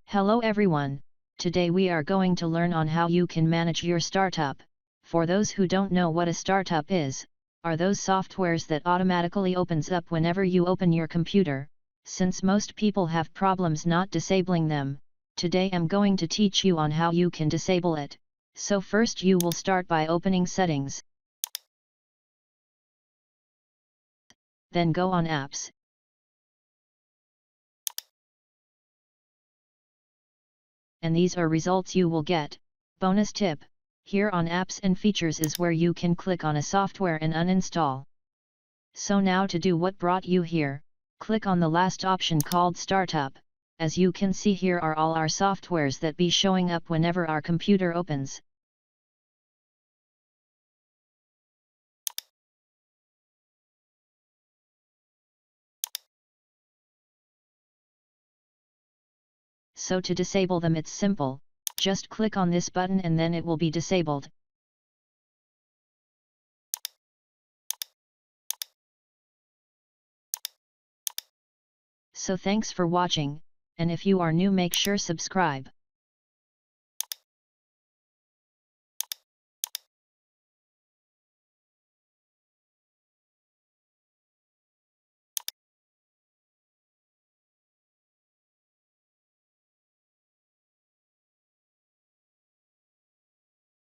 Hello everyone, today we are going to learn on how you can manage your startup. For those who don't know what a startup is, are those softwares that automatically opens up whenever you open your computer. Since most people have problems not disabling them, today I'm going to teach you on how you can disable it. So first you will start by opening settings. Then go on apps. And these are results you will get. Bonus tip, here on apps and features is where you can click on a software and uninstall. So now to do what brought you here, click on the last option called startup. As you can see, here are all our softwares that be showing up whenever our computer opens. So to disable them it's simple, just click on this button and then it will be disabled. So thanks for watching, and if you are new make sure subscribe.